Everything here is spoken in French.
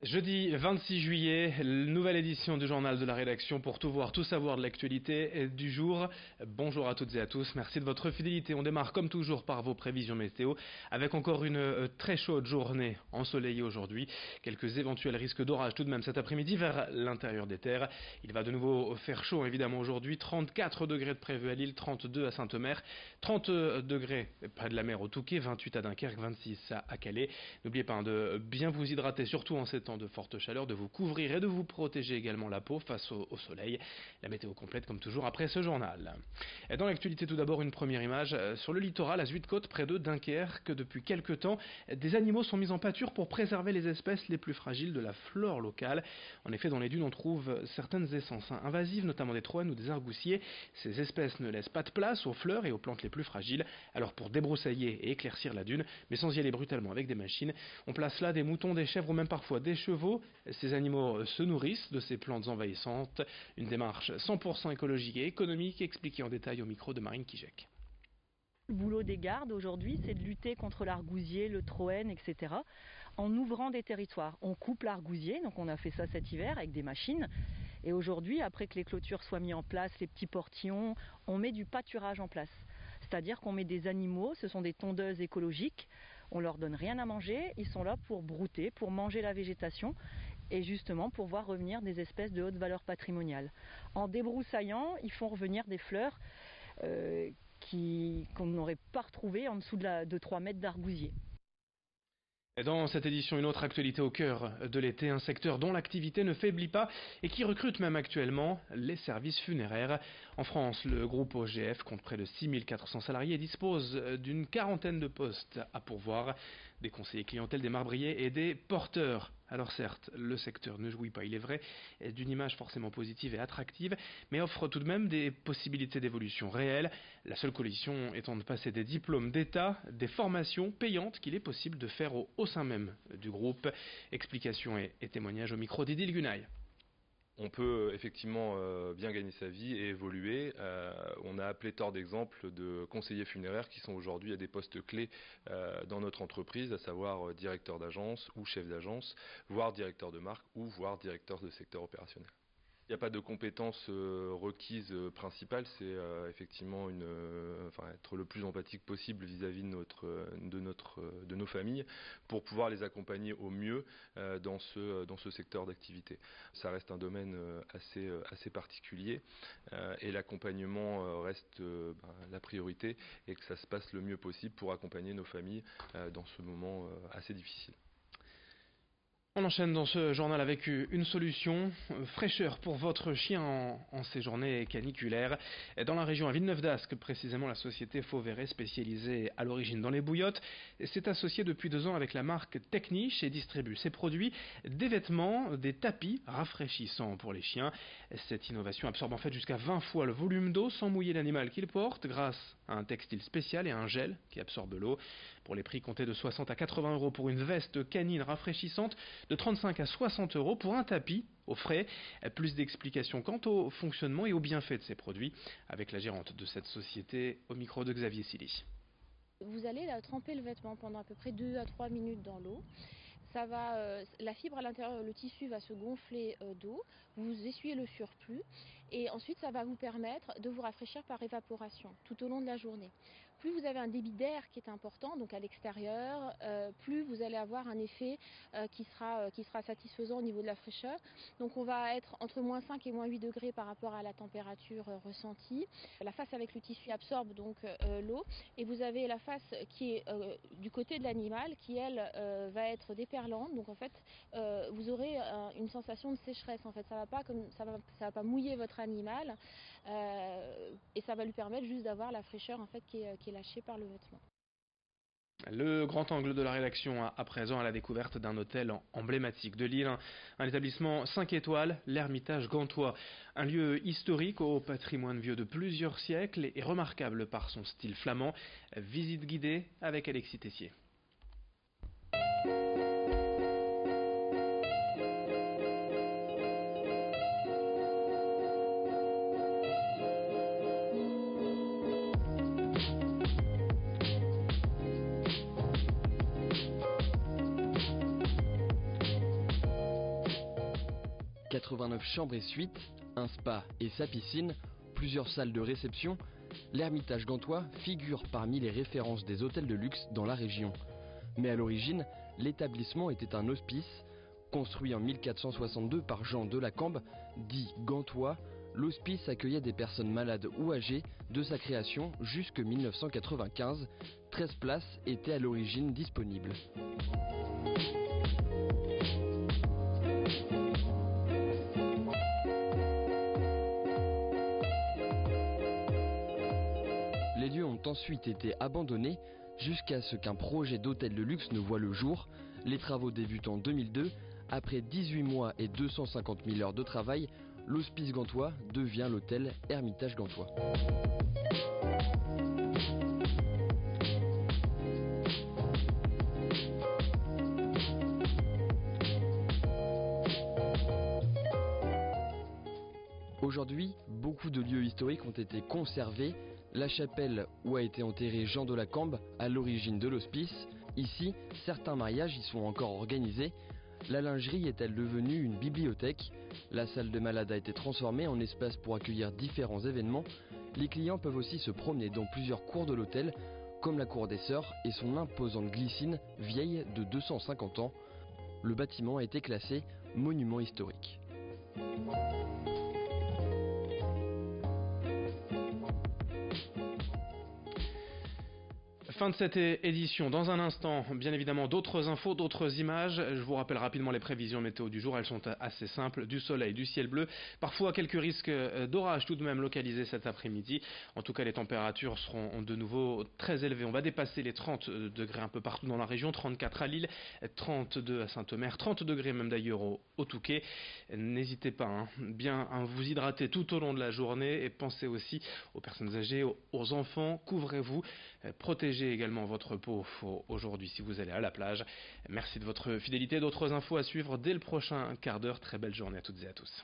Jeudi 26 juillet, nouvelle édition du journal de la rédaction pour tout voir, tout savoir de l'actualité du jour. Bonjour à toutes et à tous, merci de votre fidélité. On démarre comme toujours par vos prévisions météo avec encore une très chaude journée ensoleillée aujourd'hui. Quelques éventuels risques d'orage tout de même cet après-midi vers l'intérieur des terres. Il va de nouveau faire chaud évidemment aujourd'hui, 34 degrés de prévu à Lille, 32 à Saint-Omer, 30 degrés près de la mer au Touquet, 28 à Dunkerque, 26 à Calais. N'oubliez pas de bien vous hydrater, surtout en ces temps de forte chaleur, de vous couvrir et de vous protéger également la peau face au soleil. La météo complète comme toujours après ce journal. Et dans l'actualité tout d'abord une première image sur le littoral à Zuidcote près de Dunkerque. Depuis quelques temps des animaux sont mis en pâture pour préserver les espèces les plus fragiles de la flore locale. En effet dans les dunes on trouve certaines essences invasives, notamment des troènes ou des argousiers. Ces espèces ne laissent pas de place aux fleurs et aux plantes les plus fragiles. Alors pour débroussailler et éclaircir la dune, mais sans y aller brutalement avec des machines, on place là des moutons, des chèvres ou même parfois des chevaux. Ces animaux se nourrissent de ces plantes envahissantes. Une démarche 100% écologique et économique expliquée en détail au micro de Marine Kijek. Le boulot des gardes aujourd'hui, c'est de lutter contre l'argousier, le troène, etc. en ouvrant des territoires. On coupe l'argousier, donc on a fait ça cet hiver avec des machines. Et aujourd'hui, après que les clôtures soient mises en place, les petits portillons, on met du pâturage en place. C'est-à-dire qu'on met des animaux, ce sont des tondeuses écologiques. On leur donne rien à manger, ils sont là pour brouter, pour manger la végétation et justement pour voir revenir des espèces de haute valeur patrimoniale. En débroussaillant, ils font revenir des fleurs qu'on n'aurait pas retrouvées en dessous de 3 mètres d'argousier. Et dans cette édition, une autre actualité au cœur de l'été, un secteur dont l'activité ne faiblit pas et qui recrute même actuellement, les services funéraires. En France, le groupe OGF compte près de 6400 salariés et dispose d'une quarantaine de postes à pourvoir, des conseillers clientèle, des marbriers et des porteurs. Alors certes, le secteur ne jouit pas, il est vrai, d'une image forcément positive et attractive, mais offre tout de même des possibilités d'évolution réelles, la seule condition étant de passer des diplômes d'État, des formations payantes qu'il est possible de faire au sein même du groupe. Explications et témoignages au micro d'Idil Gunay. On peut effectivement bien gagner sa vie et évoluer. On a pléthore d'exemples de conseillers funéraires qui sont aujourd'hui à des postes clés dans notre entreprise, à savoir directeur d'agence ou chef d'agence, voire directeur de marque ou voire directeur de secteur opérationnel. Il n'y a pas de compétences requises principales, c'est effectivement être le plus empathique possible vis-à-vis de nos familles pour pouvoir les accompagner au mieux dans ce secteur d'activité. Ça reste un domaine assez particulier et l'accompagnement reste la priorité et que ça se passe le mieux possible pour accompagner nos familles dans ce moment assez difficile. On enchaîne dans ce journal avec une solution, fraîcheur pour votre chien en ces journées caniculaires. Dans la région à Villeneuve-d'Ascq, précisément, la société Fauveret, spécialisée à l'origine dans les bouillottes, s'est associée depuis 2 ans avec la marque Techniche et distribue ses produits, des vêtements, des tapis rafraîchissants pour les chiens. Cette innovation absorbe en fait jusqu'à 20 fois le volume d'eau sans mouiller l'animal qu'il porte grâce à un textile spécial et à un gel qui absorbe l'eau. Pour les prix comptés de 60 à 80 € pour une veste canine rafraîchissante, de 35 à 60 € pour un tapis au frais. Plus d'explications quant au fonctionnement et aux bienfaits de ces produits avec la gérante de cette société au micro de Xavier Silly. Vous allez tremper le vêtement pendant à peu près 2 à 3 minutes dans l'eau. La fibre à l'intérieur, le tissu va se gonfler d'eau, vous essuyez le surplus et ensuite ça va vous permettre de vous rafraîchir par évaporation tout au long de la journée. Plus vous avez un débit d'air qui est important, donc à l'extérieur, plus vous allez avoir un effet qui sera satisfaisant au niveau de la fraîcheur. Donc on va être entre moins 5 et moins 8 degrés par rapport à la température ressentie. La face avec le tissu absorbe donc l'eau et vous avez la face qui est du côté de l'animal qui elle va être déperlante. Donc en fait vous aurez une sensation de sécheresse. En fait ça va pas mouiller votre animal et ça va lui permettre juste d'avoir la fraîcheur en fait qui est lâchée par le vêtement. Le grand angle de la rédaction à présent à la découverte d'un hôtel emblématique de Lille, un établissement 5 étoiles, l'Ermitage Gantois, un lieu historique au patrimoine vieux de plusieurs siècles et remarquable par son style flamand. Visite guidée avec Alexis Tessier. 89 chambres et suites, un spa et sa piscine, plusieurs salles de réception, l'Hermitage gantois figure parmi les références des hôtels de luxe dans la région. Mais à l'origine, l'établissement était un hospice. Construit en 1462 par Jean de Lacambe, dit gantois, l'hospice accueillait des personnes malades ou âgées de sa création jusque 1995. 13 places étaient à l'origine disponibles. Les lieux ont ensuite été abandonnés jusqu'à ce qu'un projet d'hôtel de luxe ne voie le jour. Les travaux débutent en 2002. Après 18 mois et 250 000 heures de travail, l'hospice gantois devient l'hôtel Hermitage gantois. Aujourd'hui, beaucoup de lieux historiques ont été conservés. La chapelle où a été enterré Jean de Lacambe, à l'origine de l'hospice. Ici, certains mariages y sont encore organisés. La lingerie est-elle devenue une bibliothèque? La salle de malade a été transformée en espace pour accueillir différents événements. Les clients peuvent aussi se promener dans plusieurs cours de l'hôtel, comme la cour des Sœurs et son imposante glycine vieille de 250 ans. Le bâtiment a été classé monument historique. Fin de cette édition. Dans un instant, bien évidemment, d'autres infos, d'autres images. Je vous rappelle rapidement les prévisions météo du jour. Elles sont assez simples. Du soleil, du ciel bleu. Parfois, quelques risques d'orage tout de même localisés cet après-midi. En tout cas, les températures seront de nouveau très élevées. On va dépasser les 30 degrés un peu partout dans la région. 34 à Lille, 32 à Saint-Omer, 30 degrés même d'ailleurs au Touquet. N'hésitez pas bien à vous hydrater tout au long de la journée et pensez aussi aux personnes âgées, aux enfants. Couvrez-vous, protégez également votre peau aujourd'hui si vous allez à la plage. Merci de votre fidélité. D'autres infos à suivre dès le prochain quart d'heure. Très belle journée à toutes et à tous.